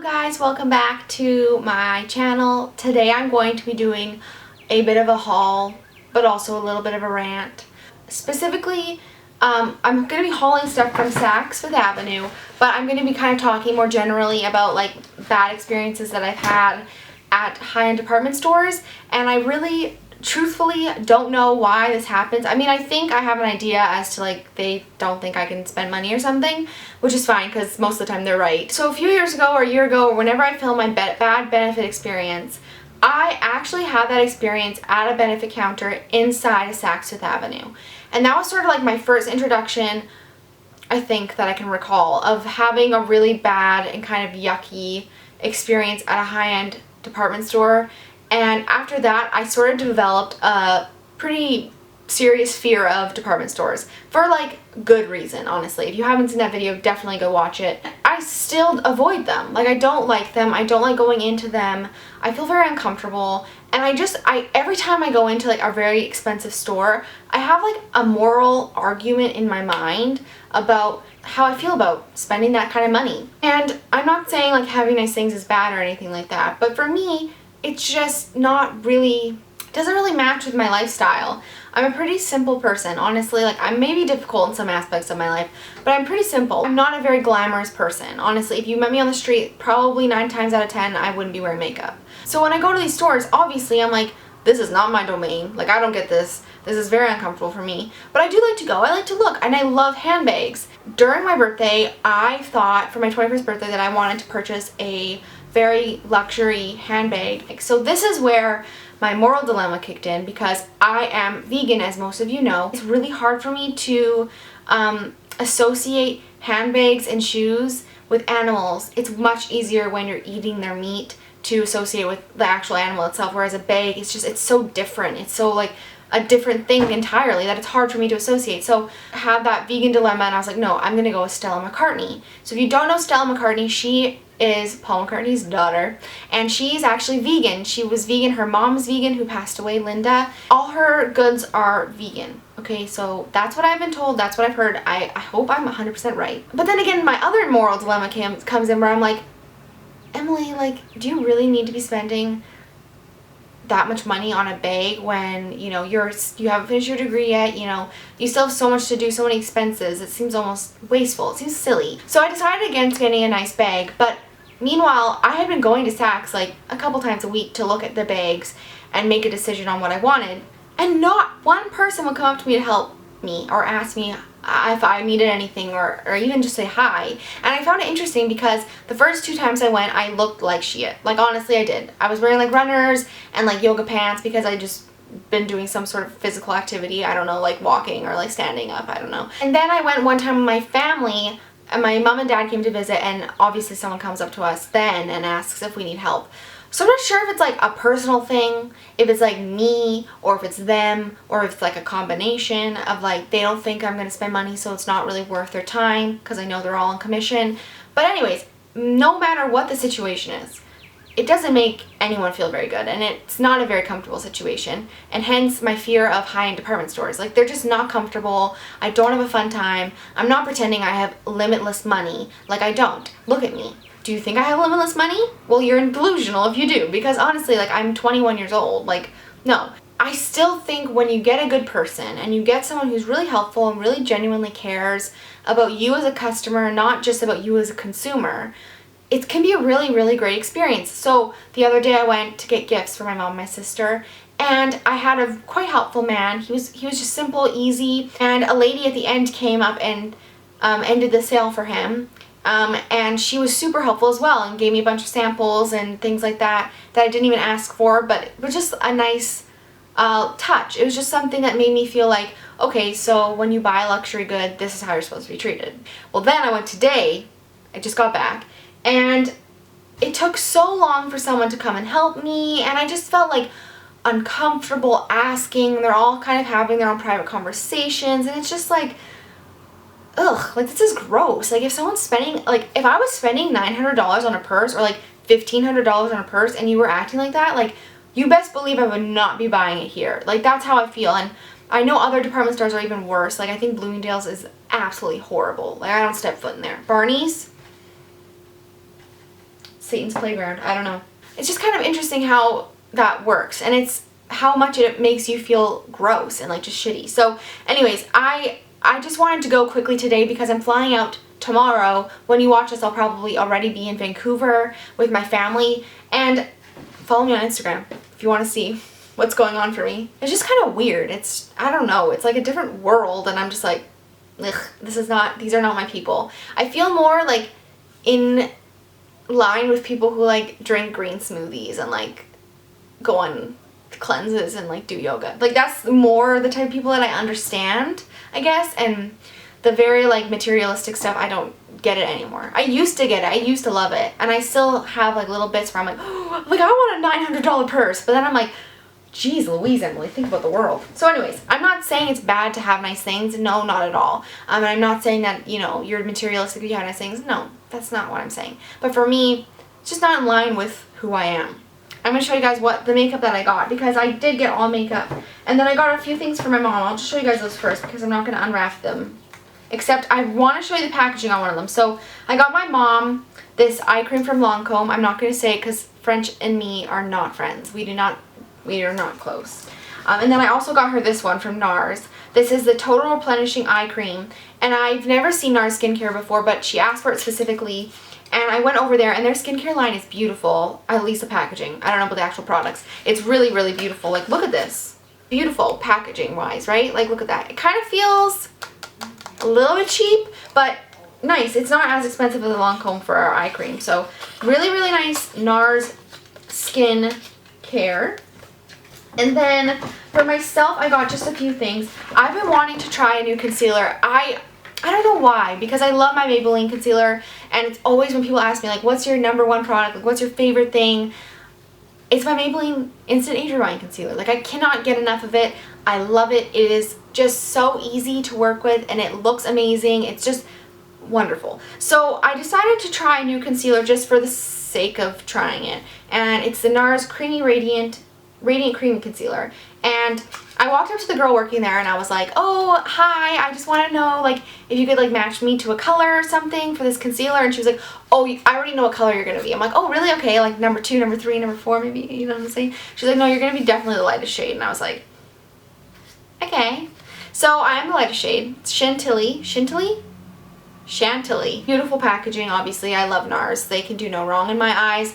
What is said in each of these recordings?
Hello guys, welcome back to my channel. Today I'm going to be doing a bit of a haul, but also a little bit of a rant. Specifically, I'm going to be hauling stuff from SAKS Fifth Avenue, but I'm going to be kind of talking more generally about like bad experiences that I've had at high-end department stores, and I really truthfully don't know why this happens. I mean, I think I have an idea as to like they don't think I can spend money or something, which is fine because most of the time they're right. So a few years ago or a year ago, or whenever I filmed my bad benefit experience, I actually had that experience at a benefit counter inside a SAKS Fifth Avenue. And that was sort of like my first introduction, I think, that I can recall of having a really bad and kind of yucky experience at a high-end department store. And after that, I sort of developed a pretty serious fear of department stores for like good reason, honestly. If you haven't seen that video, definitely go watch it. I still avoid them. Like, I don't like them. I don't like going into them. I feel very uncomfortable. And every time I go into like a very expensive store, I have like a moral argument in my mind about how I feel about spending that kind of money. And I'm not saying like having nice things is bad or anything like that, but for me, it's just not really, doesn't really match with my lifestyle. I'm a pretty simple person, honestly. Like, I may be difficult in some aspects of my life, but I'm pretty simple. I'm not a very glamorous person. Honestly, if you met me on the street, probably 9 times out of 10, I wouldn't be wearing makeup. So when I go to these stores, obviously I'm like, this is not my domain. Like, I don't get this. This is very uncomfortable for me. But I do like to go. I like to look, and I love handbags. During my birthday, I thought for my 21st birthday that I wanted to purchase a very luxury handbag. So this is where my moral dilemma kicked in, because I am vegan, as most of you know. It's really hard for me to associate handbags and shoes with animals. It's much easier when you're eating their meat to associate with the actual animal itself, whereas a bag, it's so different. It's so like a different thing entirely that it's hard for me to associate. So I had that vegan dilemma, and I was like, no, I'm gonna go with Stella McCartney. So if you don't know Stella McCartney, she is Paul McCartney's daughter, and she's actually vegan. She was vegan. Her mom's vegan, who passed away, Linda. All her goods are vegan. Okay, so that's what I've been told. That's what I've heard. I hope I'm 100% right. But then again, my other moral dilemma comes in where I'm like, Emily, like, do you really need to be spending that much money on a bag when, you know, you haven't finished your degree yet, you know, you still have so much to do, so many expenses. It seems almost wasteful. It seems silly. So I decided against getting a nice bag, but meanwhile, I had been going to SAKS like a couple times a week to look at the bags and make a decision on what I wanted, and not one person would come up to me to help me or ask me if I needed anything, or even just say hi. And I found it interesting because the first 2 times I went, I looked like shit. Like, honestly, I did. I was wearing like runners and like yoga pants because I just been doing some sort of physical activity. I don't know, like walking or like standing up, I don't know. And then I went one time with my family, and my mom and dad came to visit, and obviously someone comes up to us then and asks if we need help. So I'm not sure if it's like a personal thing, if it's like me, or if it's them, or if it's like a combination of like they don't think I'm going to spend money, so it's not really worth their time because I know they're all on commission. But anyways, no matter what the situation is, it doesn't make anyone feel very good, and it's not a very comfortable situation, and hence my fear of high-end department stores. Like, they're just not comfortable. I don't have a fun time. I'm not pretending I have limitless money. Like, I don't. Look at me. Do you think I have limitless money? Well, you're delusional if you do, because honestly, like, I'm 21 years old. Like, no. I still think when you get a good person and you get someone who's really helpful and really genuinely cares about you as a customer, not just about you as a consumer, it can be a really, really great experience. So the other day I went to get gifts for my mom and my sister, and I had a quite helpful man. He was just simple, easy, and a lady at the end came up and ended the sale for him. And she was super helpful as well and gave me a bunch of samples and things like that I didn't even ask for, but it was just a nice touch. It was just something that made me feel like, okay, so when you buy a luxury good, this is how you're supposed to be treated. Well, then I went today, I just got back, and it took so long for someone to come and help me, and I just felt like uncomfortable asking. They're all kind of having their own private conversations, and it's just like, ugh, like, this is gross. Like, if someone's spending, like, if I was spending $900 on a purse, or like $1,500 on a purse, and you were acting like that, like, you best believe I would not be buying it here. Like, that's how I feel. And I know other department stores are even worse. Like, I think Bloomingdale's is absolutely horrible. Like, I don't step foot in there. Barney's, Satan's playground. I don't know. It's just kind of interesting how that works, and it's how much it makes you feel gross and like just shitty. So anyways, I just wanted to go quickly today because I'm flying out tomorrow. When you watch this, I'll probably already be in Vancouver with my family, and follow me on Instagram if you want to see what's going on for me. It's just kind of weird. It's, I don't know, it's like a different world, and I'm just like, ugh, these are not my people. I feel more like in line with people who like drink green smoothies and like go on cleanses and like do yoga. Like that's more the type of people that I understand, I guess, and the very like materialistic stuff, I don't get it anymore. I used to get it. I used to love it, and I still have like little bits where I'm like, oh, like I want a $900 purse, but then I'm like, geez Louise, Emily, think about the world. So anyways, I'm not saying it's bad to have nice things. No, not at all. And I'm not saying that, you know, you're materialistic if you have nice things. No, that's not what I'm saying. But for me, it's just not in line with who I am. I'm going to show you guys what the makeup that I got, because I did get all makeup. And then I got a few things for my mom. I'll just show you guys those first because I'm not going to unwrap them. Except I want to show you the packaging on one of them. So I got my mom this eye cream from Lancome. I'm not going to say it because French and me are not friends. We are not close. And then I also got her this one from NARS. This is the Total Replenishing Eye Cream. And I've never seen NARS skincare before, but she asked for it specifically. And I went over there, and their skincare line is beautiful. At least the packaging. I don't know about the actual products. It's really, really beautiful. Like, look at this. Beautiful packaging-wise, right? Like, look at that. It kind of feels a little bit cheap, but nice. It's not as expensive as the Lancome for our eye cream. So, really, really nice NARS skin care. And then for myself, I got just a few things. I've been wanting to try a new concealer. I don't know why, because I love my Maybelline concealer, and it's always when people ask me, like, what's your #1 product? Like, what's your favorite thing? It's my Maybelline Instant Age Rewind Concealer. Like, I cannot get enough of it. I love it. It is just so easy to work with, and it looks amazing. It's just wonderful. So I decided to try a new concealer just for the sake of trying it, and it's the NARS Creamy Radiant Creamy Concealer. And I walked up to the girl working there, and I was like, oh, hi, I just want to know, like, if you could, like, match me to a color or something for this concealer. And she was like, oh, I already know what color you're going to be. I'm like, oh, really? Okay, like, #2, #3, #4, maybe, you know what I'm saying? She's like, no, you're going to be definitely the lightest shade. And I was like, okay. So I am the lightest shade. It's Chantilly. Beautiful packaging, obviously. I love NARS. They can do no wrong in my eyes.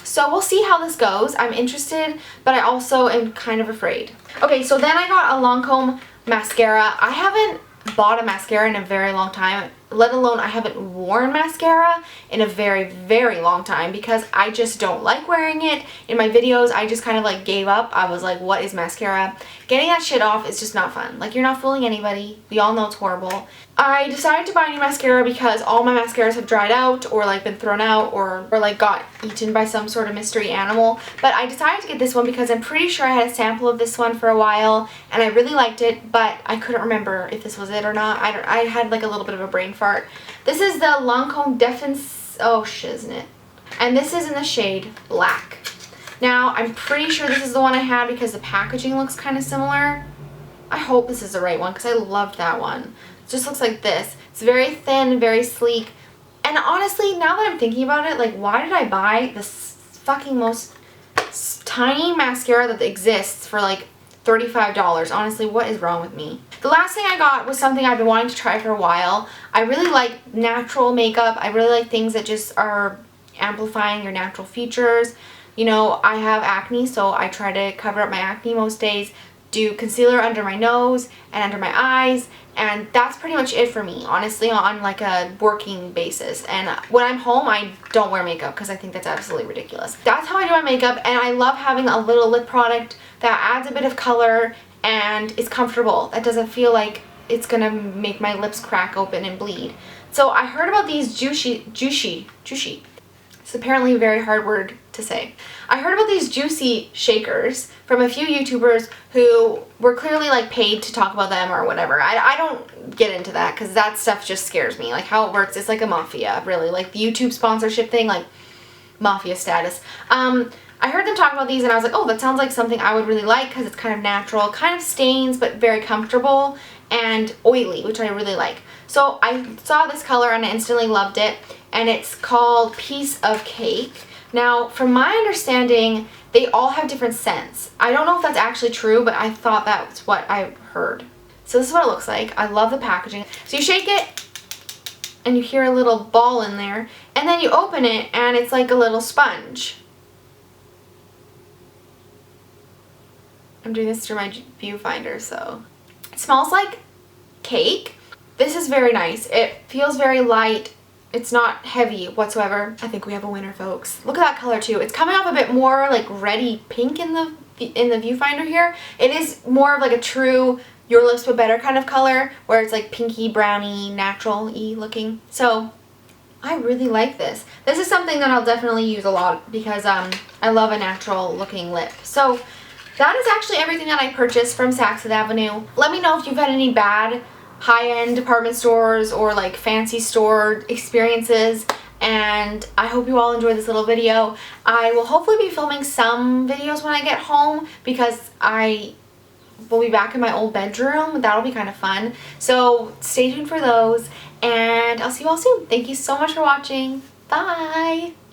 So we'll see how this goes. I'm interested, but I also am kind of afraid. Okay, so then I got a Lancome mascara. I haven't bought a mascara in a very long time, let alone I haven't worn mascara in a very, very long time, because I just don't like wearing it. In my videos, I just kind of like gave up. I was like, what is mascara? Getting that shit off is just not fun. Like, you're not fooling anybody. We all know it's horrible. I decided to buy a new mascara because all my mascaras have dried out, or like been thrown out, or like got eaten by some sort of mystery animal. But I decided to get this one because I'm pretty sure I had a sample of this one for a while and I really liked it, but I couldn't remember if this was it or not. I had like a little bit of a brain fart. This is the Lancome oh shiznit. And this is in the shade Black. Now, I'm pretty sure this is the one I had because the packaging looks kind of similar. I hope this is the right one because I loved that one. It just looks like this. It's very thin, very sleek. And honestly, now that I'm thinking about it, like, why did I buy this fucking most tiny mascara that exists for like $35? Honestly, what is wrong with me? The last thing I got was something I've been wanting to try for a while. I really like natural makeup. I really like things that just are amplifying your natural features. You know, I have acne, so I try to cover up my acne most days, do concealer under my nose and under my eyes, and that's pretty much it for me, honestly, on like a working basis. And when I'm home, I don't wear makeup because I think that's absolutely ridiculous. That's how I do my makeup, and I love having a little lip product that adds a bit of color and is comfortable. That doesn't feel like it's gonna make my lips crack open and bleed. So I heard about these juicy. It's apparently a very hard word to say. I heard about these juicy shakers from a few YouTubers who were clearly like paid to talk about them or whatever. I don't get into that because that stuff just scares me. Like how it works, it's like a mafia, really. Like the YouTube sponsorship thing, like mafia status. I heard them talk about these and I was like, oh, that sounds like something I would really like because it's kind of natural, kind of stains but very comfortable and oily, which I really like. So I saw this color and I instantly loved it, and it's called Piece of Cake. Now, from my understanding, they all have different scents. I don't know if that's actually true, but I thought that's what I heard. So this is what it looks like. I love the packaging. So you shake it, and you hear a little ball in there, and then you open it, and it's like a little sponge. I'm doing this through my viewfinder, so. It smells like cake. This is very nice. It feels very light. It's not heavy whatsoever. I think we have a winner, folks. Look at that color too. It's coming off a bit more like reddy pink in the viewfinder here. It is more of like a true Your Lips But Better kind of color, where it's like pinky, browny, natural-y looking. So I really like this. This is something that I'll definitely use a lot because I love a natural looking lip. So that is actually everything that I purchased from SAKS Avenue. Let me know if you've had any bad high-end department stores or like fancy store experiences, and I hope you all enjoyed this little video. I will hopefully be filming some videos when I get home because I will be back in my old bedroom. That'll be kind of fun. So stay tuned for those, and I'll see you all soon. Thank you so much for watching. Bye!